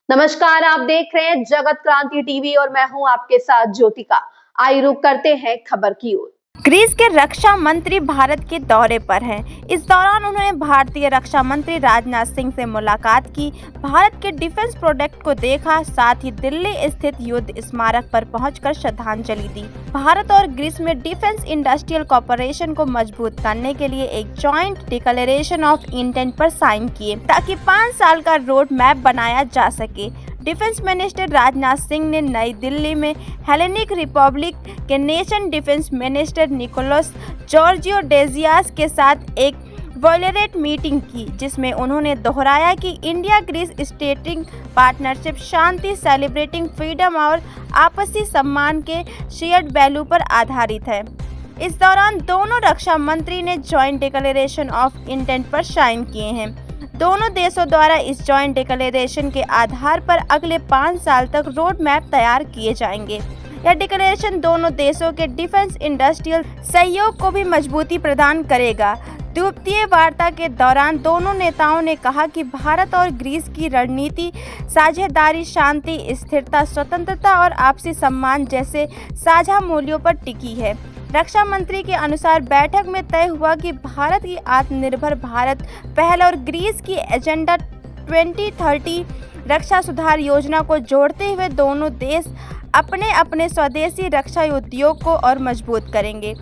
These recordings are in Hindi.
नमस्कार, आप देख रहे हैं जगत क्रांति टीवी और मैं हूं आपके साथ ज्योतिका। आइए रुक करते हैं खबर की ओर। ग्रीस के रक्षा मंत्री भारत के दौरे पर हैं। इस दौरान उन्होंने भारतीय रक्षा मंत्री राजनाथ सिंह से मुलाकात की, भारत के डिफेंस प्रोडक्ट को देखा, साथ ही दिल्ली स्थित युद्ध स्मारक पर पहुंचकर श्रद्धांजलि दी। भारत और ग्रीस में डिफेंस इंडस्ट्रियल कॉर्पोरेशन को मजबूत करने के लिए एक जॉइंट डिक्लेरेशन ऑफ इंटेंट पर साइन किए, ताकि 5 साल का रोड मैप बनाया जा सके। डिफेंस मिनिस्टर राजनाथ सिंह ने नई दिल्ली में हेलेनिक रिपब्लिक के नेशन डिफेंस मिनिस्टर निकोलस जॉर्जियोडेजियास के साथ एक वॉयलेट मीटिंग की, जिसमें उन्होंने दोहराया कि इंडिया ग्रीस स्टेटिंग पार्टनरशिप शांति, सेलिब्रेटिंग फ्रीडम और आपसी सम्मान के शेयर्ड वैल्यू पर आधारित है। इस दौरान दोनों रक्षा मंत्री ने जॉइंट डिक्लेरेशन ऑफ इंटेंट पर साइन किए हैं। दोनों देशों द्वारा इस जॉइंट डिक्लेरेशन के आधार पर अगले 5 साल तक रोड मैप तैयार किए जाएंगे। यह डिक्लेरेशन दोनों देशों के डिफेंस इंडस्ट्रियल सहयोग को भी मजबूती प्रदान करेगा। द्विपक्षीय वार्ता के दौरान दोनों नेताओं ने कहा कि भारत और ग्रीस की रणनीति साझेदारी, शांति, स्थिरता, स्वतंत्रता और आपसी सम्मान जैसे साझा मूल्यों पर टिकी है। रक्षा मंत्री के अनुसार बैठक में तय हुआ कि भारत की आत्मनिर्भर भारत पहल और ग्रीस की एजेंडा 2030 रक्षा सुधार योजना को जोड़ते हुए दोनों देश अपने अपने स्वदेशी रक्षा उद्योग को और मजबूत करेंगे।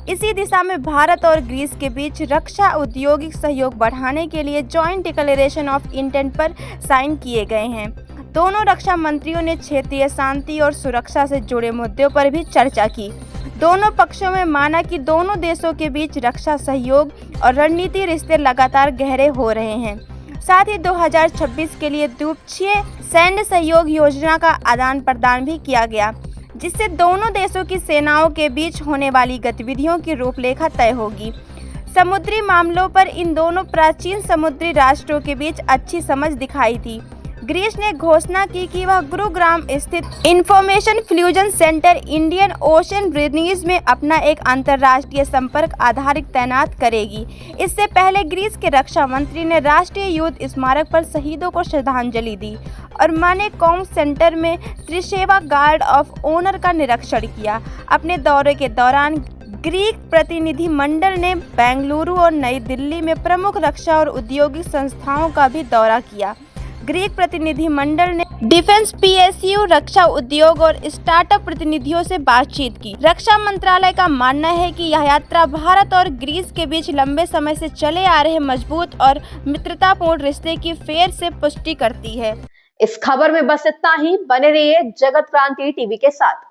इसी दिशा में भारत और ग्रीस के बीच रक्षा औद्योगिक सहयोग बढ़ाने के लिए जॉइंट डिक्लेरेशन ऑफ इंटेंट पर साइन किए गए हैं। दोनों रक्षा मंत्रियों ने क्षेत्रीय शांति और सुरक्षा से जुड़े मुद्दों पर भी चर्चा की। दोनों पक्षों में माना कि दोनों देशों के बीच रक्षा सहयोग और रणनीति रिश्ते लगातार गहरे हो रहे हैं। साथ ही 2026 के लिए द्विपक्षीय सैन्य सहयोग योजना का आदान प्रदान भी किया गया, जिससे दोनों देशों की सेनाओं के बीच होने वाली गतिविधियों की रूपरेखा तय होगी। समुद्री मामलों पर इन दोनों प्राचीन समुद्री राष्ट्रों के बीच अच्छी समझ दिखाई थी। ग्रीस ने घोषणा की कि वह गुरुग्राम स्थित information fusion centre Indian ocean bridges में अपना एक अंतर्राष्ट्रीय संपर्क आधारित तैनात करेगी। इससे पहले ग्रीस के रक्षा मंत्री ने राष्ट्रीय युद्ध स्मारक पर शहीदों को श्रद्धांजलि दी और मानेकॉम सेंटर में त्रिसेवा गार्ड ऑफ ऑनर का निरीक्षण किया। अपने दौरे के दौरान ग्रीक प्रतिनिधि मंडल ने बेंगलुरु और नई दिल्ली में प्रमुख रक्षा और औद्योगिक संस्थाओं का भी दौरा किया। ग्रीक प्रतिनिधि मंडल ने डिफेंस पीएसयू, रक्षा उद्योग और स्टार्टअप प्रतिनिधियों से बातचीत की। रक्षा मंत्रालय का मानना है कि यह यात्रा भारत और ग्रीस के बीच लंबे समय से चले आ रहे मजबूत और मित्रतापूर्ण रिश्ते की फिर से पुष्टि करती है। इस खबर में बस इतना ही। बने रहिए जगत क्रांति टीवी के साथ।